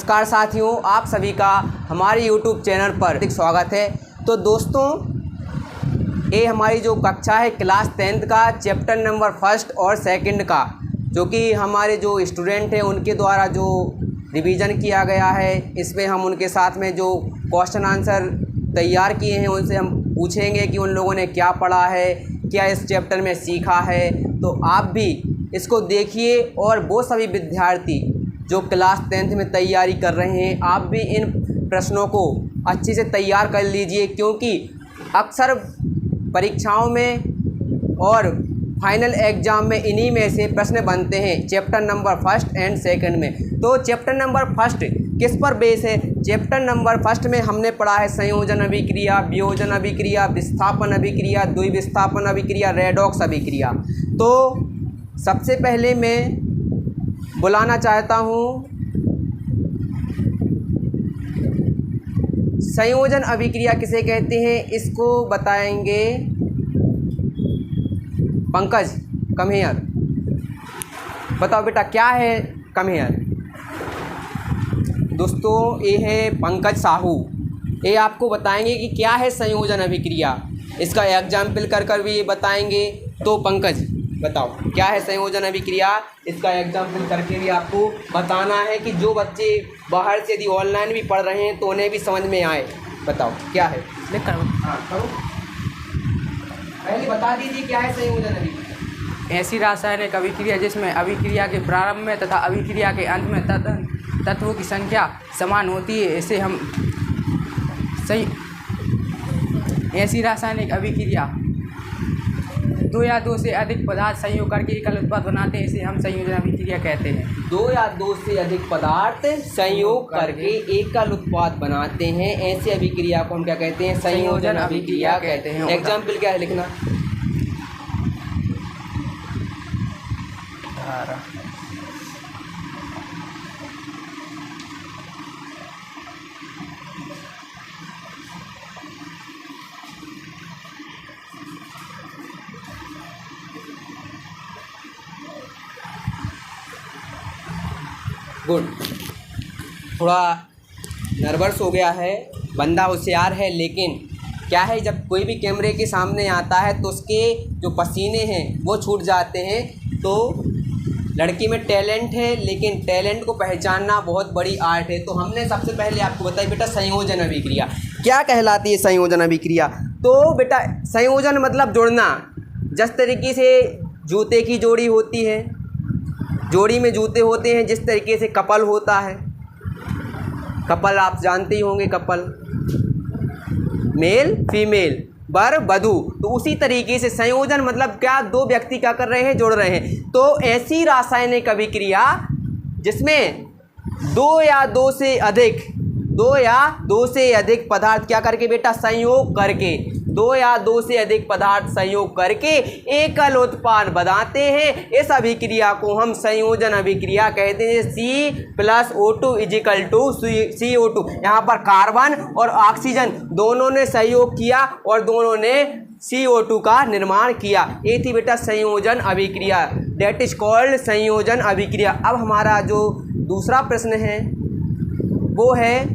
नमस्कार साथियों, आप सभी का हमारे YouTube चैनल पर स्वागत है। तो दोस्तों, ये हमारी जो कक्षा है क्लास 10th का चैप्टर नंबर 1 और 2 का, जो कि हमारे जो स्टूडेंट हैं उनके द्वारा जो रिवीजन किया गया है, इसमें हम उनके साथ में जो क्वेश्चन आंसर तैयार किए हैं उनसे हम पूछेंगे कि उन लोगों ने क्या पढ़ा है, क्या इस चैप्टर में सीखा है। तो आप भी इसको देखिए और वो सभी विद्यार्थी जो क्लास 10th में तैयारी कर रहे हैं, आप भी इन प्रश्नों को अच्छे से तैयार कर लीजिए, क्योंकि अक्सर परीक्षाओं में और फाइनल एग्ज़ाम में इन्हीं में से प्रश्न बनते हैं चैप्टर नंबर 1 एंड 2 में। तो चैप्टर नंबर 1 किस पर बेस है? चैप्टर नंबर 1 में हमने पढ़ा है संयोजन अभिक्रिया, वियोजन अभिक्रिया, विस्थापन अभिक्रिया, द्विविस्थापन अभिक्रिया, रेडॉक्स अभिक्रिया। तो सबसे पहले मैं बुलाना चाहता हूँ संयोजन अभिक्रिया किसे कहते हैं, इसको बताएंगे पंकज। कम हियर, बताओ बेटा क्या है? Come here. दोस्तों, ये है पंकज साहू, ये आपको बताएंगे कि क्या है संयोजन अभिक्रिया, इसका एग्जाम्पल कर भी ये बताएंगे। तो पंकज बताओ क्या है संयोजन अभिक्रिया, इसका एग्जाम्पल करके भी आपको बताना है कि जो बच्चे बाहर से यदि ऑनलाइन भी पढ़ रहे हैं तो उन्हें भी समझ में आए। बताओ क्या है? हाँ करो, पहले बता दीजिए क्या है संयोजन अभिक्रिया। ऐसी रासायनिक अभिक्रिया जिसमें अभिक्रिया के प्रारंभ में तथा अभिक्रिया के अंत में तत्वों की संख्या समान होती है, इसे हम ऐसी रासायनिक अभिक्रिया दो या दो से अधिक पदार्थ संयोग करके एकल उत्पाद बनाते हैं, इसे हम संयोजन अभिक्रिया कहते हैं। दो या दो से अधिक पदार्थ संयोग करके एकल उत्पाद बनाते हैं, ऐसी अभिक्रिया को हम क्या कहते हैं? संयोजन अभिक्रिया कहते हैं। एग्जाम्पल क्या है लिखना? गुड। थोड़ा नर्वस हो गया है, बंदा होशियार है, लेकिन क्या है जब कोई भी कैमरे के सामने आता है तो उसके जो पसीने हैं वो छूट जाते हैं। तो लड़की में टैलेंट है, लेकिन टैलेंट को पहचानना बहुत बड़ी आर्ट है। तो हमने सबसे पहले आपको बताया बेटा संयोजन अभिक्रिया क्या कहलाती है। संयोजन अभिक्रिया तो बेटा संयोजन मतलब जुड़ना। जिस तरीके से जूते की जोड़ी होती है, जोड़ी में जूते होते हैं, जिस तरीके से कपल होता है, कपल आप जानते ही होंगे, कपल मेल फीमेल वर वधू, तो उसी तरीके से संयोजन मतलब क्या? दो व्यक्ति क्या कर रहे हैं? जोड़ रहे हैं। तो ऐसी रासायनिक अभिक्रिया जिसमें दो या दो से अधिक पदार्थ क्या करके बेटा? संयोग करके, दो या दो से अधिक पदार्थ संयोग करके एकल उत्पाद बनाते हैं, इस अभिक्रिया को हम संयोजन अभिक्रिया कहते हैं। C+O2 = CO2। यहाँ पर कार्बन और ऑक्सीजन दोनों ने सहयोग किया और दोनों ने CO2 का निर्माण किया। ये थी बेटा संयोजन अभिक्रिया, दैट इज कॉल्ड संयोजन अभिक्रिया। अब हमारा जो दूसरा प्रश्न है वो है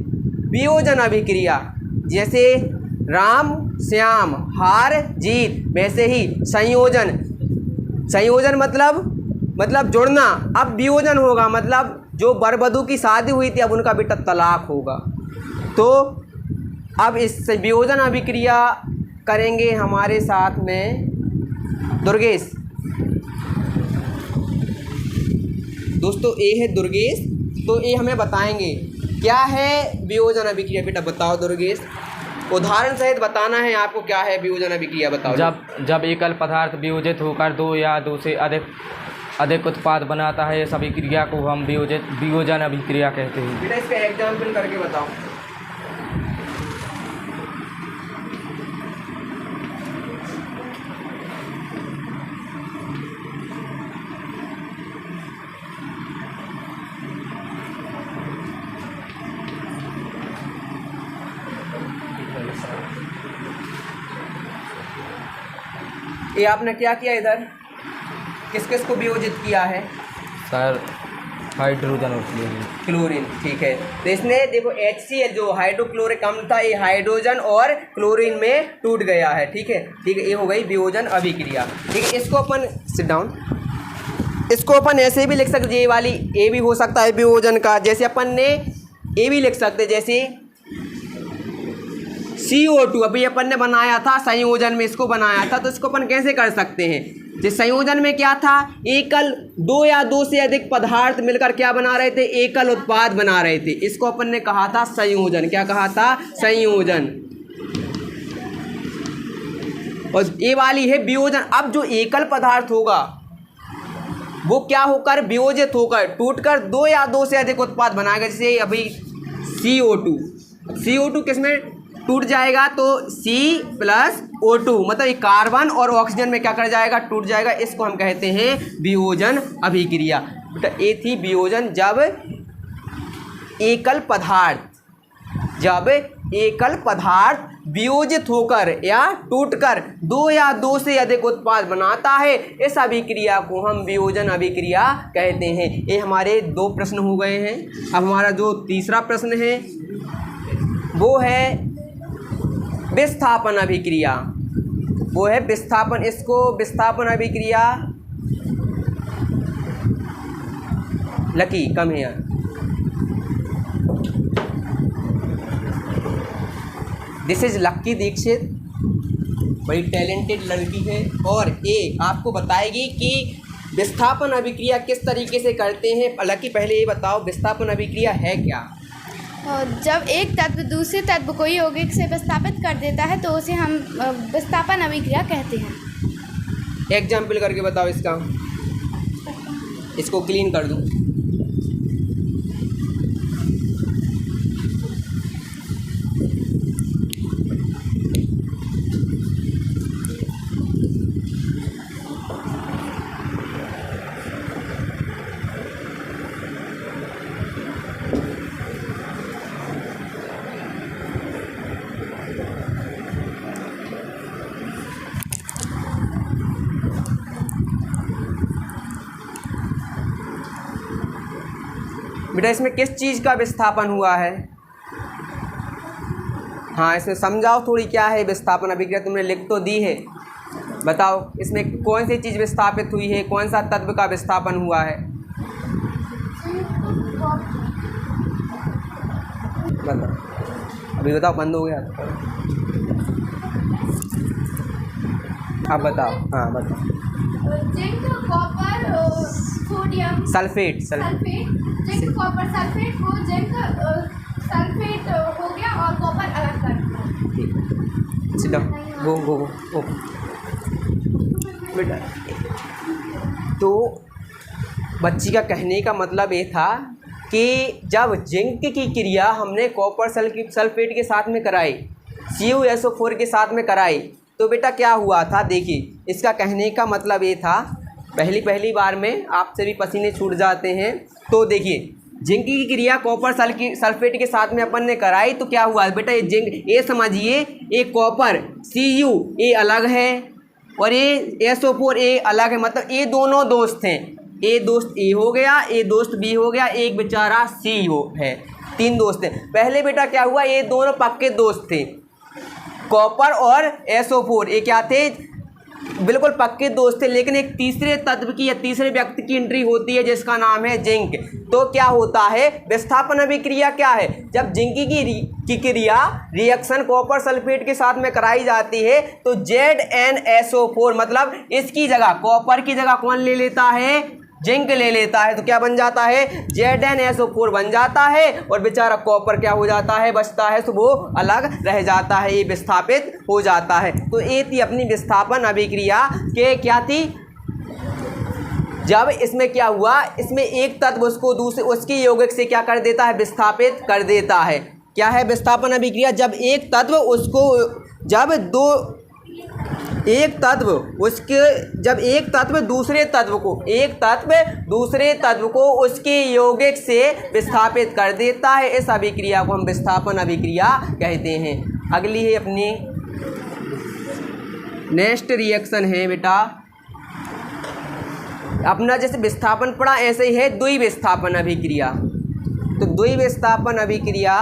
वियोजन अभिक्रिया। जैसे राम श्याम हार जीत, वैसे ही संयोजन मतलब जुड़ना। अब वियोजन होगा मतलब जो वर वधू की शादी हुई थी अब उनका बेटा तलाक होगा। तो अब इस वियोजन अभिक्रिया करेंगे हमारे साथ में दुर्गेश। दोस्तों ये है दुर्गेश, तो ये हमें बताएंगे क्या है वियोजन अभिक्रिया। बेटा बताओ दुर्गेश, उदाहरण सहित बताना है आपको क्या है वियोजन अभिक्रिया। बताओ। जब एकल पदार्थ वियोजित होकर दो या दो से अधिक उत्पाद बनाता है, इस अभिक्रिया को हम वियोजन अभिक्रिया कहते हैं। बेटा इसका एग्जाम्पल करके बताओ। ये आपने क्या किया? इधर किस किस को वियोजित किया है? सर हाइड्रोजन और क्लोरीन। क्लोरीन, ठीक है। तो इसमें देखो HCl जो हाइड्रोक्लोरिक अम्ल था ये हाइड्रोजन और क्लोरीन में टूट गया है, ठीक है। ठीक है, ये हो गई वियोजन अभिक्रिया। ठीक है, इसको अपन सिट डाउन, इसको अपन ऐसे भी लिख सकते, ये वाली ए भी हो सकता है वियोजन का, जैसे अपन ने ए भी लिख सकते, जैसे CO2 अभी अपन ने बनाया था संयोजन में, इसको बनाया था, तो इसको अपन कैसे कर सकते हैं। जिस संयोजन में क्या था, एकल दो या दो से अधिक पदार्थ मिलकर क्या बना रहे थे, एकल उत्पाद बना रहे थे, इसको अपन ने कहा था संयोजन। क्या कहा था, संयोजन। और ये वाली है वियोजन। अब जो एकल पदार्थ होगा वो क्या होकर वियोजित होकर टूटकर दो या दो से अधिक उत्पाद बनाएगा, जैसे अभी CO2 किसमें टूट जाएगा, तो C+O2 मतलब ये कार्बन और ऑक्सीजन में क्या कर जाएगा, टूट जाएगा। इसको हम कहते हैं वियोजन अभिक्रिया। तो ये थी वियोजन जब एकल पदार्थ वियोजित होकर या टूटकर दो या दो से अधिक उत्पाद बनाता है, इस अभिक्रिया को हम वियोजन अभिक्रिया कहते हैं। ये हमारे 2 प्रश्न हो गए हैं। अब हमारा जो तीसरा प्रश्न है वो है विस्थापन अभिक्रिया। वो है विस्थापन, इसको विस्थापन अभिक्रिया लकी कम है। दिस इज लक्की दीक्षित, बड़ी टैलेंटेड लड़की है और ये आपको बताएगी कि विस्थापन अभिक्रिया किस तरीके से करते हैं। लकी पहले ये बताओ विस्थापन अभिक्रिया है क्या। जब एक तत्व दूसरे तत्व को यौगिक से विस्थापित कर देता है तो उसे हम विस्थापन अभिक्रिया कहते हैं। एग्जाम्पल करके बताओ इसका, इसको क्लीन कर दूं। बेटा इसमें किस चीज़ का विस्थापन हुआ है, हाँ इसमें समझाओ थोड़ी, क्या है विस्थापन अभिक्रिया, तुमने लिख तो दी है, बताओ इसमें कौन सी चीज़ विस्थापित हुई है, कौन सा तत्व का विस्थापन हुआ है, बताओ अभी बताओ, बंद हो गया अब बताओ, हाँ बताओ। Zinc, copper, sodium sulphate, zinc copper sulphate को जिंक सल्फेट हो गया और कॉपर अलग कर दिया। सिट डाउन, गो बेटा। तो बच्ची का कहने का मतलब ये था कि जब जिंक की क्रिया हमने कॉपर सल्फेट के साथ में कराई, CuSO4 के साथ में कराई, तो बेटा क्या हुआ था, देखिए इसका कहने का मतलब ये था, पहली बार में आपसे भी पसीने छूट जाते हैं। तो देखिए जिंक की क्रिया कॉपर सल्फेट के साथ में अपन ने कराई, तो क्या हुआ बेटा, ये जिंक, ये समझिए ये कॉपर Cu ये अलग है और ये SO4 ये अलग है, मतलब ये दोनों दोस्त हैं, ये दोस्त ए हो गया, ये दोस्त बी हो गया, एक बेचारा सी हो है, 3 दोस्त हैं। पहले बेटा क्या हुआ, ये दोनों पक्के दोस्त थे, कॉपर और SO4 ये क्या थे, बिल्कुल पक्के दोस्त थे। लेकिन एक तीसरे तत्व की या तीसरे व्यक्ति की एंट्री होती है जिसका नाम है जिंक। तो क्या होता है, विस्थापन अभिक्रिया क्या है, जब जिंक की क्रिया रिएक्शन कॉपर सल्फेट के साथ में कराई जाती है तो ZnSO4 मतलब इसकी जगह, कॉपर की जगह कौन ले लेता है, जिंक ले लेता है, तो क्या बन जाता है, ZnSO4 बन जाता है और बेचारा कॉपर क्या हो जाता है, बचता है, तो वो अलग रह जाता है, ये विस्थापित हो जाता है। तो ये थी अपनी विस्थापन अभिक्रिया के क्या थी, जब इसमें क्या हुआ, इसमें एक तत्व उसको दूसरे उसके यौगिक से क्या कर देता है, विस्थापित कर देता है। क्या है विस्थापन अभिक्रिया, जब एक तत्व उसको, जब एक तत्व दूसरे तत्व को उसके यौगिक से विस्थापित कर देता है, इस अभिक्रिया को हम विस्थापन अभिक्रिया कहते हैं। अगली है अपनी नेक्स्ट रिएक्शन है बेटा अपना जैसे विस्थापन पड़ा ऐसे ही है द्वि विस्थापन अभिक्रिया। तो द्वि विस्थापन अभिक्रिया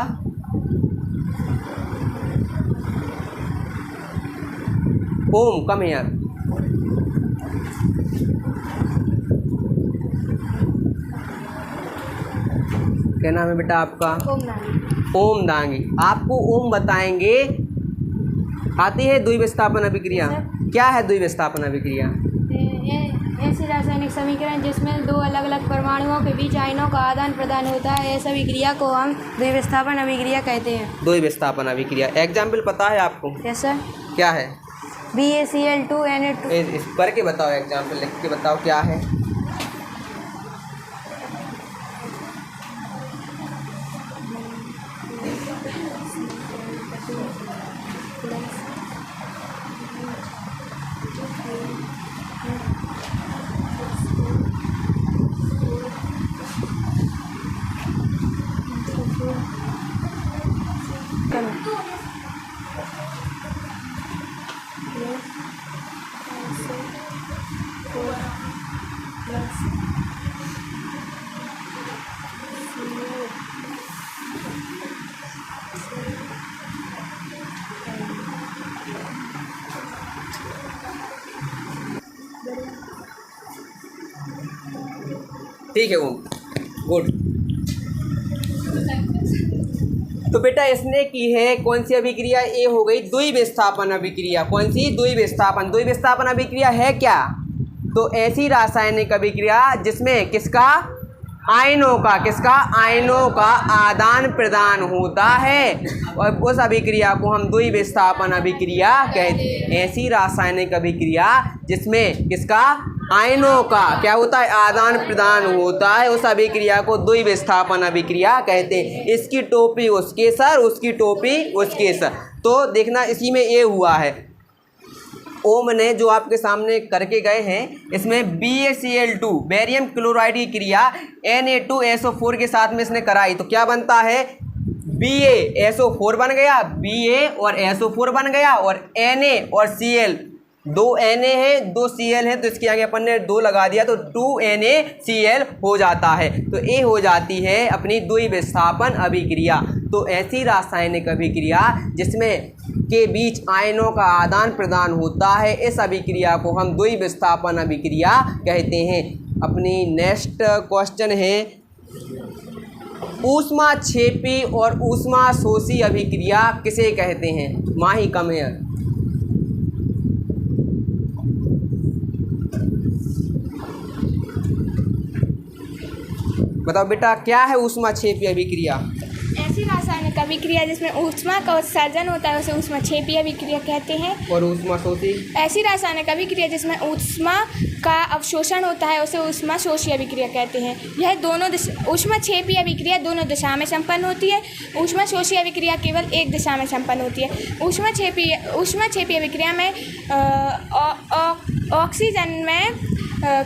ओम कम हियर, क्या नाम है बेटा आपका? ओम दांगी। आपको ओम बताएंगे। आती है द्वि विस्थापन अभिक्रिया। क्या है द्वि विस्थापन अभिक्रिया? ऐसी रासायनिक समीकरण जिसमें दो अलग अलग परमाणुओं के बीच आयनों का आदान प्रदान होता है, इस अभिक्रिया को हम द्वि विस्थापन अभिक्रिया कहते हैं। द्वि विस्थापन अभिक्रिया। एग्जाम्पल पता है आपको? Yes sir. क्या है? BaCl2 Na2। इस करके बताओ, एग्जाम्पल लिख के बताओ क्या है। ठीक है ओम, गुड। तो बेटा इसने की है कौन सी अभिक्रिया? ए हो गई द्वि विस्थापन अभिक्रिया। कौन सी? द्वि विस्थापन। द्वि विस्थापन अभिक्रिया है क्या? तो ऐसी रासायनिक अभिक्रिया जिसमें किसका? आयनों का। किसका? आयनों का आदान प्रदान होता है, और उस अभिक्रिया को हम द्वि विस्थापन अभिक्रिया कहते हैं। ऐसी रासायनिक अभिक्रिया जिसमें किसका? आयनों का क्या होता है? आदान प्रदान होता है, उस अभिक्रिया को द्वि विस्थापन अभिक्रिया कहते हैं। इसकी टोपी उसके सर, उसकी टोपी उसके सर। तो देखना इसी में ये हुआ है। ओम ने जो आपके सामने करके गए हैं इसमें BaCl2 बेरियम क्लोराइड की क्रिया Na2SO4 के साथ में इसने कराई। तो क्या बनता है? BaSO4 बन गया, Ba और SO4 बन गया, और Na और Cl, दो Na है दो Cl है, तो इसके आगे अपन ने 2 लगा दिया तो 2NaCl हो जाता है। तो ये हो जाती है अपनी द्वि विस्थापन अभिक्रिया। तो ऐसी रासायनिक अभिक्रिया जिसमें के बीच आयनों का आदान प्रदान होता है, इस अभिक्रिया को हम द्वि विस्थापन अभिक्रिया कहते हैं। अपनी नेक्स्ट क्वेश्चन है ऊष्माक्षेपी और ऊष्माशोषी अभिक्रिया किसे कहते हैं? माही कम है। बताओ बेटा क्या है ऊष्माक्षेपी अभिक्रिया? ऐसी रासायनिक अभिक्रिया जिसमें ऊष्मा का उत्सर्जन होता है उसे ऊष्माक्षेपी अभिक्रिया कहते हैं। और ऊष्माशोषी? ऐसी रासायनिक अभिक्रिया जिसमें ऊष्मा का अवशोषण होता है उसे ऊष्माशोषी अभिक्रिया कहते हैं। यह दोनों ऊष्माक्षेपी अभिक्रिया दोनों दिशा में संपन्न होती है। ऊष्माशोषी अभिक्रिया केवल एक दिशा में संपन्न होती है। ऊष्माक्षेपी अभिक्रिया में ऑक्सीजन में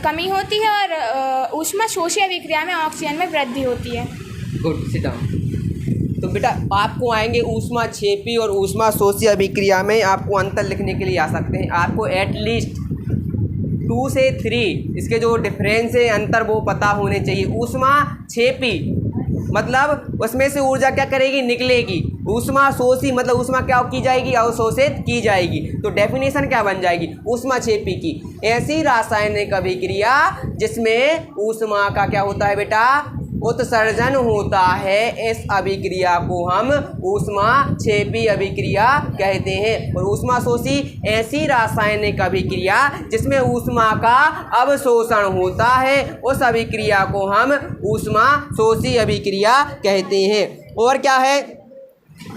कमी होती है और ऊष्माशोषी अभिक्रिया में ऑक्सीजन में वृद्धि होती है। Good, sit down. तो बेटा आपको आएंगे ऊष्माक्षेपी और ऊष्माशोषी अभिक्रिया में आपको अंतर लिखने के लिए आ सकते हैं। आपको एटलीस्ट 2 से 3 इसके जो डिफरेंस है अंतर वो पता होने चाहिए। ऊष्माक्षेपी मतलब उसमें से ऊर्जा क्या करेगी? निकलेगी। ऊष्माशोषी मतलब ऊष्मा क्या की जाएगी? अवशोषित की जाएगी। तो डेफिनेशन क्या बन जाएगी ऊष्माक्षेपी की? ऐसी रासायनिक अभिक्रिया जिसमें ऊष्मा का क्या होता है बेटा? उत्सर्जन होता है। इस अभिक्रिया को हम ऊष्माक्षेपी अभिक्रिया कहते हैं। और ऊष्माशोषी ऐसी रासायनिक अभिक्रिया जिसमें ऊष्मा का अवशोषण होता है, उस अभिक्रिया को हम ऊष्माशोषी अभिक्रिया कहते हैं। और क्या है?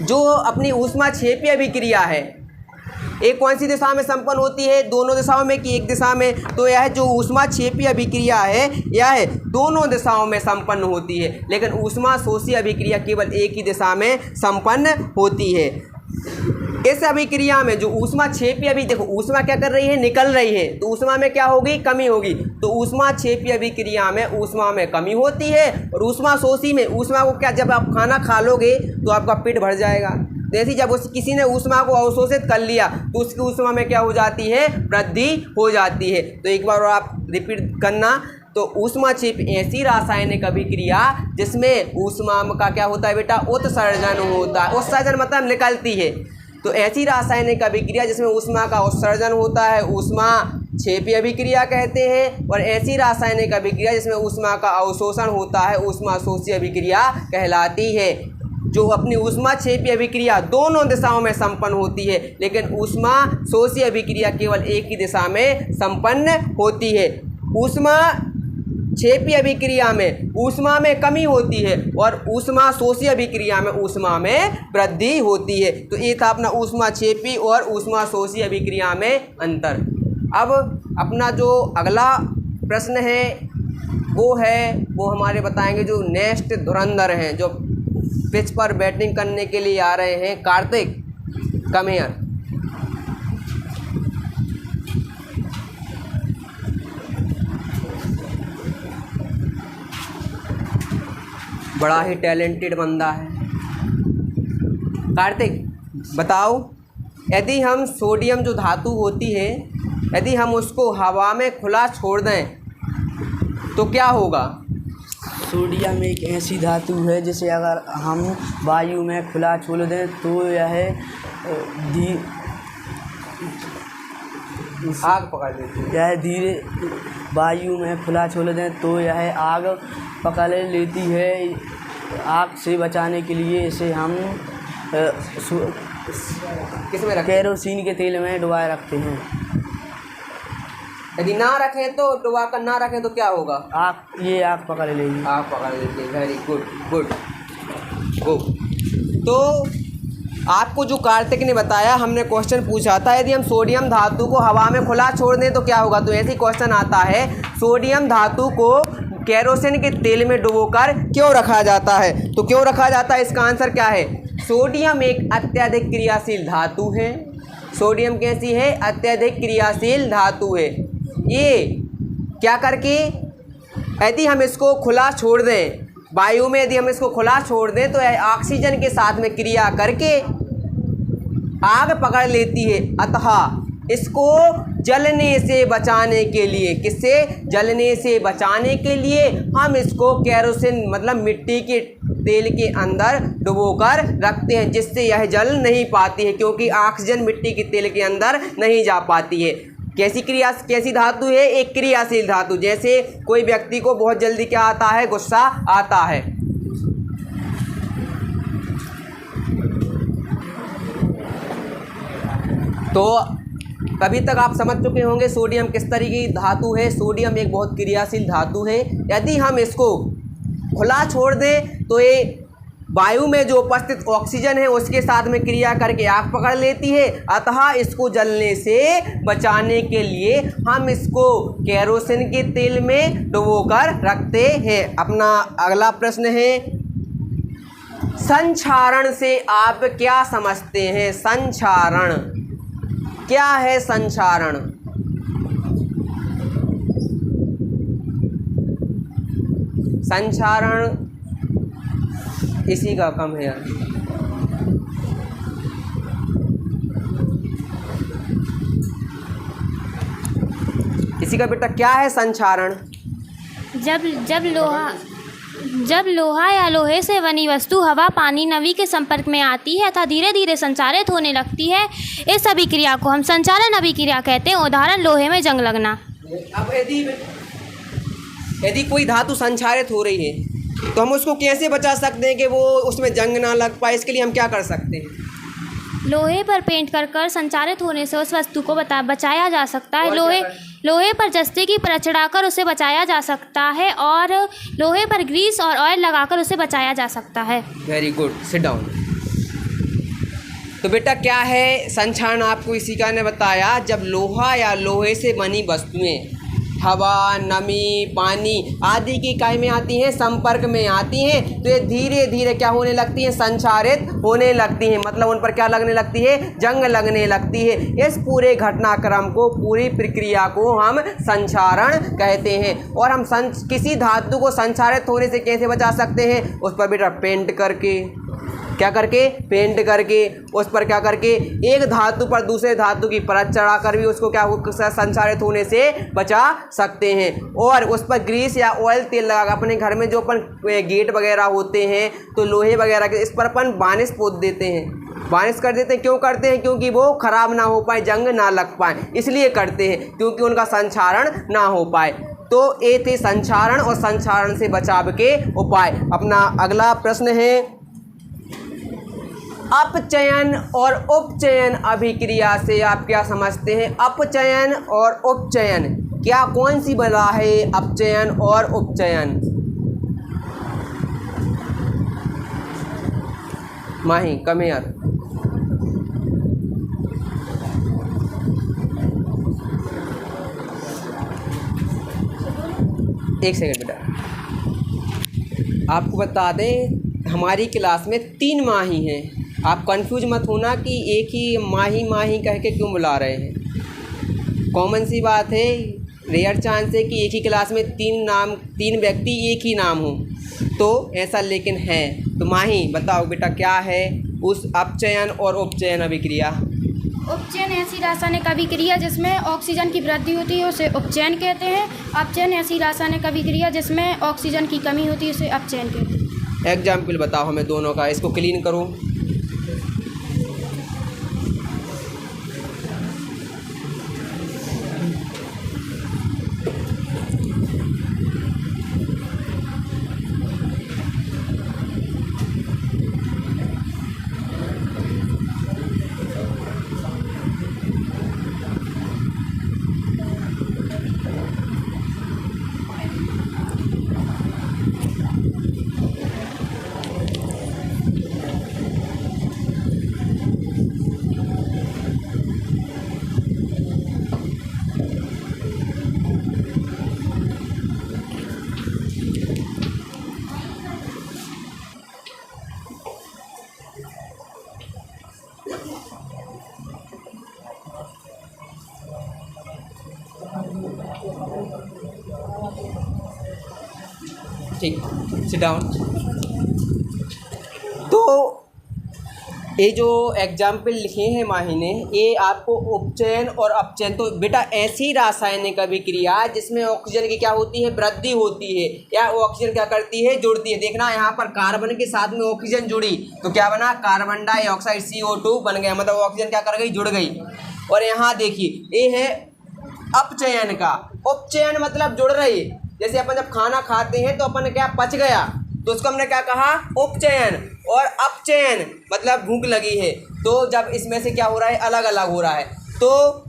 जो अपनी ऊष्माक्षेपी अभिक्रिया है एक कौन सी दिशा में संपन्न होती है? दोनों दिशाओं में कि एक दिशा में? तो यह जो ऊष्माक्षेपी अभिक्रिया है यह दोनों दिशाओं में संपन्न होती है, लेकिन ऊष्माशोषी अभिक्रिया केवल एक ही दिशा में संपन्न होती है। इस अभिक्रिया में जो ऊष्माक्षेपी अभी देखो ऊष्मा क्या कर रही है? निकल रही है। तो ऊष्मा में क्या होगी? कमी होगी। तो ऊष्माक्षेपी अभिक्रिया में ऊष्मा में कमी होती है। और ऊष्माशोषी में ऊष्मा को क्या, जब आप खाना खा लोगे तो आपका पेट भर जाएगा। तो ऐसी जब किसी ने ऊष्मा को अवशोषित कर लिया तो उसकी ऊष्मा में क्या हो जाती है, वृद्धि हो जाती है। तो एक बार और आप रिपीट करना। तो ऊष्माक्षेपी ऐसी रासायनिक अभिक्रिया जिसमें ऊष्मा का क्या होता है बेटा, उत्सर्जन होता है। उत्सर्जन मतलब निकलती है। तो ऐसी रासायनिक अभिक्रिया जिसमें ऊष्मा का उत्सर्जन होता है ऊष्माक्षेपी अभिक्रिया कहते हैं, और ऐसी रासायनिक अभिक्रिया जिसमें ऊष्मा का अवशोषण होता है ऊष्माशोषी अभिक्रिया कहलाती है। जो अपनी ऊष्माक्षेपी अभिक्रिया दोनों दिशाओं में संपन्न होती है, लेकिन ऊष्माशोषी अभिक्रिया केवल एक ही दिशा में संपन्न होती है। ऊष्माक्षेपी अभिक्रिया में ऊष्मा में कमी होती है और ऊष्माशोषी अभिक्रिया में ऊष्मा में वृद्धि होती है। तो ये था अपना ऊष्माक्षेपी और ऊष्माशोषी अभिक्रिया में अंतर। अब अपना जो अगला प्रश्न है वो हमारे बताएंगे जो नेक्स्ट धुरंधर हैं, जो पिच पर बैटिंग करने के लिए आ रहे हैं। Kartik, come here. बड़ा ही टैलेंटेड बंदा है। कार्तिक बताओ, यदि हम सोडियम जो धातु होती है यदि हम उसको हवा में खुला छोड़ दें तो क्या होगा? सोडियम एक ऐसी धातु है जिसे अगर हम वायु में खुला छोड़ दें तो यह आग पकड़ लेती है। यह धीरे वायु में खुला छोड़ दें तो यह आग पकड़ लेती है। आग से बचाने के लिए इसे हम किसमें रखें? केरोसिन के तेल में डुबाए रखते हैं। यदि ना रखें तो डुबा कर ना रखें तो क्या होगा? आग पकड़ लेगी। आग पकड़ लेती है। Very good good good. तो आपको जो कार्तिक ने बताया, हमने क्वेश्चन पूछा था यदि हम सोडियम धातु को हवा में खुला छोड़ दें तो क्या होगा। तो ऐसे क्वेश्चन आता है, सोडियम धातु को केरोसिन के तेल में डुबोकर क्यों रखा जाता है? तो क्यों रखा जाता है, इसका आंसर क्या है? सोडियम एक अत्यधिक क्रियाशील धातु है। सोडियम कैसी है? अत्यधिक क्रियाशील धातु है। ये क्या करके, यदि हम इसको खुला छोड़ दें वायु में, यदि हम इसको खुला छोड़ दें तो यह ऑक्सीजन के साथ में क्रिया करके आग पकड़ लेती है। अतः इसको जलने से बचाने के लिए, किससे? जलने से बचाने के लिए हम इसको केरोसिन मतलब मिट्टी के तेल के अंदर डुबोकर रखते हैं, जिससे यह जल नहीं पाती है, क्योंकि ऑक्सीजन मिट्टी के तेल के अंदर नहीं जा पाती है। कैसी धातु है? एक क्रियाशील धातु। जैसे कोई व्यक्ति को बहुत जल्दी क्या आता है? गुस्सा आता है। तो अभी तक आप समझ चुके होंगे सोडियम किस तरीके की धातु है। सोडियम एक बहुत क्रियाशील धातु है। यदि हम इसको खुला छोड़ दें तो ये वायु में जो उपस्थित ऑक्सीजन है उसके साथ में क्रिया करके आग पकड़ लेती है। अतः इसको जलने से बचाने के लिए हम इसको केरोसिन के तेल में डुबोकर रखते हैं। अपना अगला प्रश्न है, संक्षारण से आप क्या समझते हैं? संक्षारण क्या है? संक्षारण संक्षारण इसी का कम है यार। इसी का बेटा क्या है संक्षारण? जब लोहा या लोहे से बनी वस्तु हवा, पानी, नमी के संपर्क में आती है तथा धीरे धीरे संचारित होने लगती है, इस अभिक्रिया को हम संचारण अभिक्रिया कहते हैं। उदाहरण, लोहे में जंग लगना। अब यदि कोई धातु संचारित हो रही है तो हम उसको कैसे बचा सकते हैं कि वो उसमें जंग ना लग पाए? इसके लिए हम क्या कर सकते हैं? लोहे पर पेंट कर संचारित होने से उस वस्तु को बचाया जा सकता है। लोहे पर जस्ते की परत चढ़ाकर उसे बचाया जा सकता है और लोहे पर ग्रीस और ऑयल लगाकर उसे बचाया जा सकता है। Very good, sit down. तो बेटा क्या है संक्षारण? आपको इसी का ने बताया, जब लोहा या लोहे से बनी वस्तुएं हवा, नमी, पानी आदि की इकाई में आती हैं, संपर्क में आती हैं, तो ये धीरे धीरे क्या होने लगती हैं? संचारित होने लगती हैं। मतलब उन पर क्या लगने लगती है? जंग लगने लगती है। इस पूरे घटनाक्रम को, पूरी प्रक्रिया को हम संक्षारण कहते हैं। और हम किसी धातु को संचारित होने से कैसे बचा सकते हैं? उस पर बेटा पेंट करके, क्या करके, पेंट करके, उस पर क्या करके एक धातु पर दूसरे धातु की परत चढ़ाकर भी उसको क्या संचारित होने से बचा सकते हैं। और उस पर ग्रीस या ऑयल तेल लगा, अपने घर में जो अपन गेट वगैरह होते हैं तो लोहे वगैरह के इस पर अपन वार्निश पोत देते हैं, वार्निश कर देते हैं। क्यों करते हैं? क्योंकि वो खराब ना हो पाए, जंग ना लग पाए, इसलिए करते हैं, क्योंकि उनका संक्षारण ना हो पाए। तो ये थे संक्षारण और संक्षारण से बचाव के उपाय। अपना अगला प्रश्न है, अपचयन और उपचयन अभिक्रिया से आप क्या समझते हैं? अपचयन और उपचयन, क्या कौन सी बला है अपचयन और उपचयन? माही कम यार, एक सेकंड बेटा, आपको बता दें हमारी क्लास में 3 माही हैं। आप कंफ्यूज मत होना कि एक ही माही माही कह के क्यों बुला रहे हैं। कॉमन सी बात है, रेयर चांस है कि एक ही क्लास में 3 व्यक्ति एक ही नाम हो, तो ऐसा लेकिन है। तो माही बताओ बेटा क्या है उस अपचयन और उपचयन अभिक्रिया? उपचयन ऐसी रासायनिक अभिक्रिया जिसमें ऑक्सीजन की वृद्धि होती है उसे उपचयन कहते हैं। अपचयन ऐसी रासायनिक अभिक्रिया जिसमें ऑक्सीजन की कमी होती है उसे अपचयन कहते हैं। एग्जाम्पल बताओ हमें दोनों का, इसको क्लीन करो। ठीक, सिट डाउन। तो ये जो एग्जाम्पल लिखे हैं माही ने, ये आपको उपचयन और अपचयन, तो बेटा ऐसी रासायनिक अभिक्रिया जिसमें ऑक्सीजन की क्या होती है, वृद्धि होती है, या ऑक्सीजन क्या करती है, जुड़ती है। देखना यहाँ पर कार्बन के साथ में ऑक्सीजन जुड़ी तो क्या बना, कार्बन डाइऑक्साइड CO2 बन गया, मतलब ऑक्सीजन क्या कर गई, जुड़ गई। और यहाँ देखिए ये है अपचयन का, उपचयन मतलब जुड़ रही। जैसे अपन जब खाना खाते हैं तो अपन क्या पच गया, तो उसको हमने क्या कहा, उपचयन। और अपचयन मतलब भूख लगी है, तो जब इसमें से क्या हो रहा है, अलग अलग हो रहा है। तो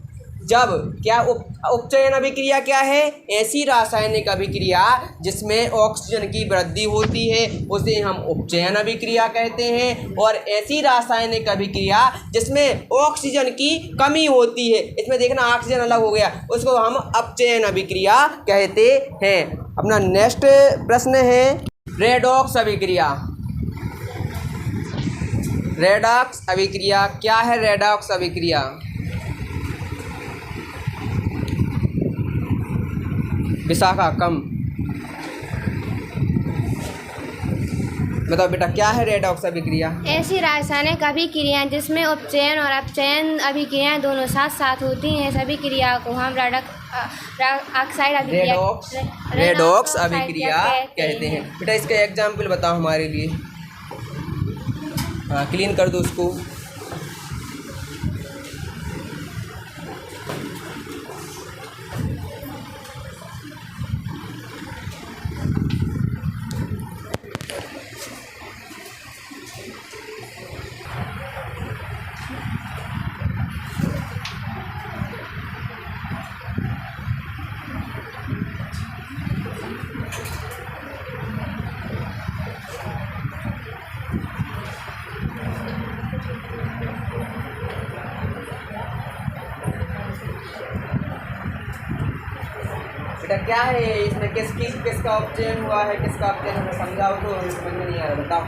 जब क्या उपचयन अभिक्रिया क्या है, ऐसी रासायनिक अभिक्रिया जिसमें ऑक्सीजन की वृद्धि होती है उसे हम उपचयन अभिक्रिया कहते हैं। और ऐसी रासायनिक अभिक्रिया जिसमें ऑक्सीजन की कमी होती है, इसमें देखना ऑक्सीजन अलग हो गया, उसको हम अपचयन अभिक्रिया कहते हैं। अपना नेक्स्ट प्रश्न है रेडॉक्स अभिक्रिया। रेडॉक्स अभिक्रिया क्या है? रेडॉक्स अभिक्रिया विशाखा कम बताओ बेटा क्या है रेडॉक्स अभिक्रिया? ऐसी रासायनिक अभिक्रियाएं जिसमें उपचयन और अपचयन अभिक्रियाएं दोनों साथ साथ होती हैं, इस अभिक्रिया को हम ऑक्साइड अभिक्रिया, रेडॉक्स अभिक्रिया कहते हैं। बेटा इसका एग्जाम्पल बताओ हमारे लिए। हाँ, क्लीन कर दो उसको। बेटा क्या है इसमें, किसका ऑप्शन हुआ है, किसका ऑप्शन हमें समझाओ तो, समझ में नहीं आ रहा, बताओ।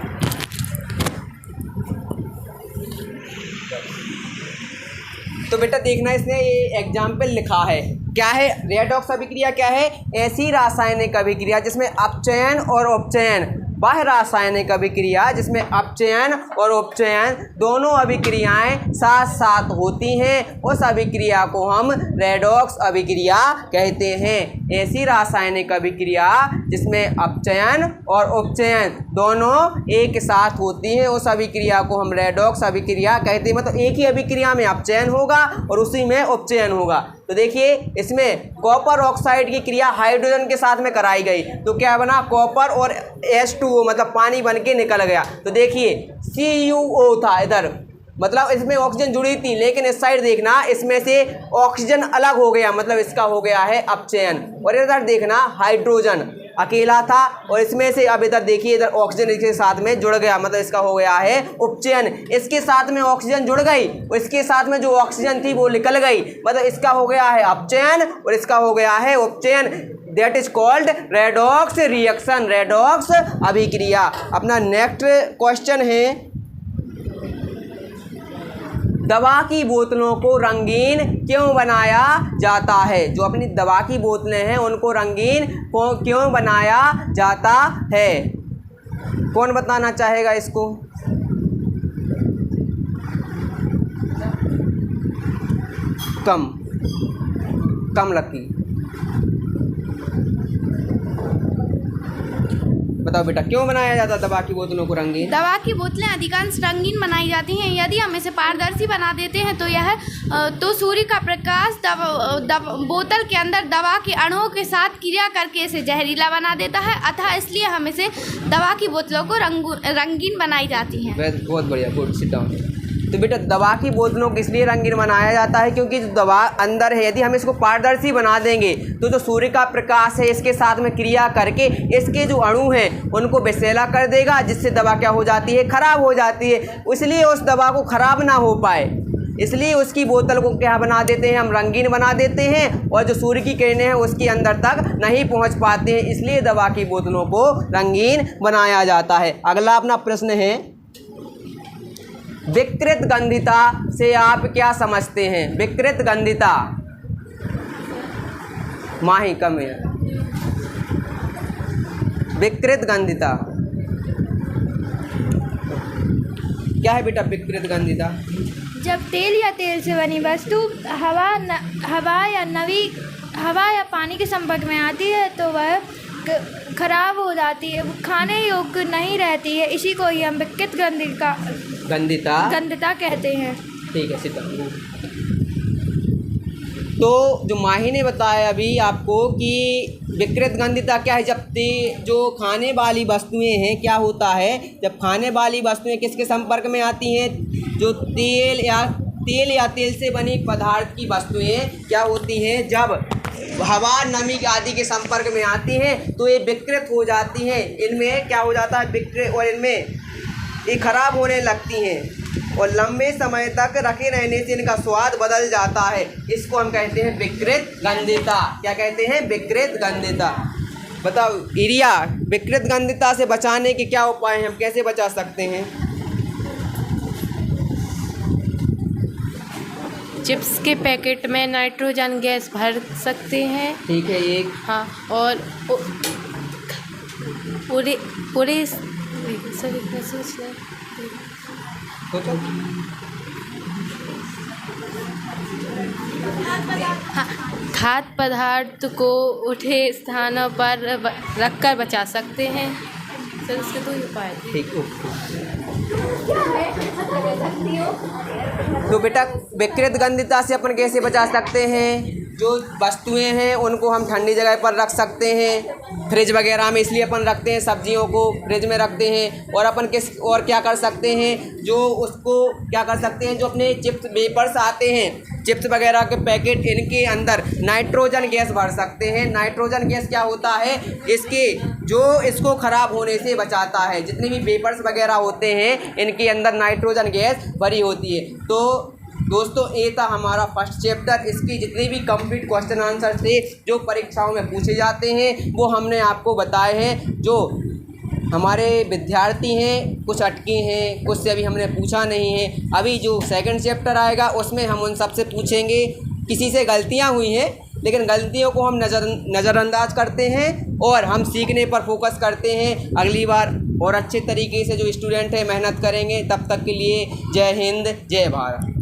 तो बेटा देखना इसने ये एग्जाम्पल लिखा है, क्या है रेडॉक्स अभिक्रिया क्या है, ऐसी रासायनिक अभिक्रिया जिसमें अपचयन और उपचयन वह रासायनिक अभिक्रिया जिसमें अपचयन और उपचयन दोनों अभिक्रियाएं साथ साथ होती हैं, उस अभिक्रिया को हम रेडॉक्स अभिक्रिया कहते हैं। ऐसी रासायनिक अभिक्रिया जिसमें अपचयन और उपचयन दोनों एक साथ होती हैं, उस अभिक्रिया को हम रेडॉक्स अभिक्रिया कहते हैं। मतलब एक ही अभिक्रिया में अपचयन होगा और उसी में उपचयन होगा। तो देखिए इसमें कॉपर ऑक्साइड की क्रिया हाइड्रोजन के साथ में कराई गई तो क्या बना, कॉपर और H2O मतलब पानी बन के निकल गया। तो देखिए CuO था इधर, मतलब इसमें ऑक्सीजन जुड़ी थी, लेकिन इस साइड देखना इसमें से ऑक्सीजन अलग हो गया, मतलब इसका हो गया है अपचयन। और इधर देखना हाइड्रोजन अकेला था और इसमें से अब इधर देखिए इधर ऑक्सीजन इसके साथ में जुड़ गया, मतलब इसका हो गया है उपचयन। इसके साथ में ऑक्सीजन जुड़ गई और इसके साथ में जो ऑक्सीजन थी वो निकल गई, मतलब इसका हो गया है अपचयन और इसका हो गया है उपचयन। That is called redox reaction, redox अभिक्रिया। अपना नेक्स्ट क्वेश्चन है, दवा की बोतलों को रंगीन क्यों बनाया जाता है? जो अपनी दवा की बोतलें हैं उनको रंगीन क्यों बनाया जाता है? कौन बताना चाहेगा इसको? कम लकी बताओ बेटा, क्यों बनाया जाता दवा की बोतलों को रंगीन? दवा की बोतलें अधिकांश रंगीन बनाई जाती हैं। यदि हम इसे पारदर्शी बना देते हैं तो यह तो सूर्य का प्रकाश बोतल के अंदर दवा के अणुओं के साथ क्रिया करके इसे जहरीला बना देता है, अतः इसलिए हम इसे दवा की बोतलों को रंगीन बनाई जाती हैं। बहुत बढ़िया, गुड, सिट डाउन। तो बेटा दवा की बोतलों को इसलिए रंगीन बनाया जाता है क्योंकि जो दवा अंदर है यदि हम इसको पारदर्शी बना देंगे तो जो सूर्य का प्रकाश है इसके साथ में क्रिया करके इसके जो अणु हैं उनको विषैला कर देगा, जिससे दवा क्या हो जाती है, खराब हो जाती है। इसलिए उस दवा को खराब ना हो पाए इसलिए उसकी बोतल को क्या बना देते हैं, हम रंगीन बना देते हैं और जो सूर्य की किरणें हैं उसके अंदर तक नहीं पहुंच पाते हैं, इसलिए दवा की बोतलों को रंगीन बनाया जाता है। अगला अपना प्रश्न है, विकृत गंधिता से आप क्या समझते हैं? विकृत गंधिता, माही कम है। विकृत गंधिता क्या है बेटा? विकृत गंधिता जब तेल या तेल से बनी वस्तु हवा या पानी के संपर्क में आती है तो वह खराब हो जाती है, खाने योग्य नहीं रहती है। इसी को ही हम विकृत गंधिता कहते हैं। ठीक है, सीता। तो जो माही ने बताया अभी आपको कि विकृत गंधिता क्या है, जब जो खाने वाली वस्तुएं हैं क्या होता है, जब खाने वाली वस्तुएं किसके संपर्क में आती हैं, जो तेल या तेल से बनी पदार्थ की वस्तुएं क्या होती हैं, जब हवा नमी आदि के संपर्क में आती हैं तो ये विकृत हो जाती हैं, इनमें क्या हो जाता है विकृत, और इनमें ये खराब होने लगती हैं और लंबे समय तक रखे रहने से इनका स्वाद बदल जाता है। इसको हम कहते हैं विकृत गंधिता। क्या कहते हैं? विकृत गंधिता। बताओ इरिया, विकृत गंधिता से बचाने के क्या उपाय हैं, हम कैसे बचा सकते हैं? चिप्स के पैकेट में नाइट्रोजन गैस भर सकते हैं। ठीक है, एक हाँ, और पूरे सभी खाद्य पदार्थ को उठे स्थानों पर रखकर बचा सकते हैं। सर इसके दो उपाय। ठीक। तो बेटा विकृत गंधिता से अपन कैसे बचा सकते हैं? जो वस्तुएं हैं उनको हम ठंडी जगह पर रख सकते हैं, फ्रिज वगैरह में, इसलिए अपन रखते हैं सब्जियों को फ्रिज में रखते हैं। और अपन और क्या कर सकते हैं, जो उसको क्या कर सकते हैं, जो अपने चिप्स वेपर्स आते हैं, चिप्स वगैरह के पैकेट, इनके अंदर नाइट्रोजन गैस भर सकते हैं। नाइट्रोजन गैस क्या होता है, इसको ख़राब होने से बचाता है। जितने भी वेपर्स वगैरह होते हैं इनके अंदर नाइट्रोजन गैस भरी होती है। तो दोस्तों ये था हमारा फर्स्ट चैप्टर। इसकी जितने भी कंप्लीट क्वेश्चन आंसर थे जो परीक्षाओं में पूछे जाते हैं वो हमने आपको बताए हैं। जो हमारे विद्यार्थी हैं कुछ अटके हैं, कुछ से अभी हमने पूछा नहीं है। अभी जो सेकंड चैप्टर आएगा उसमें हम उन सब से पूछेंगे। किसी से गलतियां हुई हैं लेकिन गलतियों को हम नज़रअंदाज करते हैं और हम सीखने पर फोकस करते हैं। अगली बार और अच्छे तरीके से जो स्टूडेंट है मेहनत करेंगे। तब तक के लिए जय हिंद, जय भारत।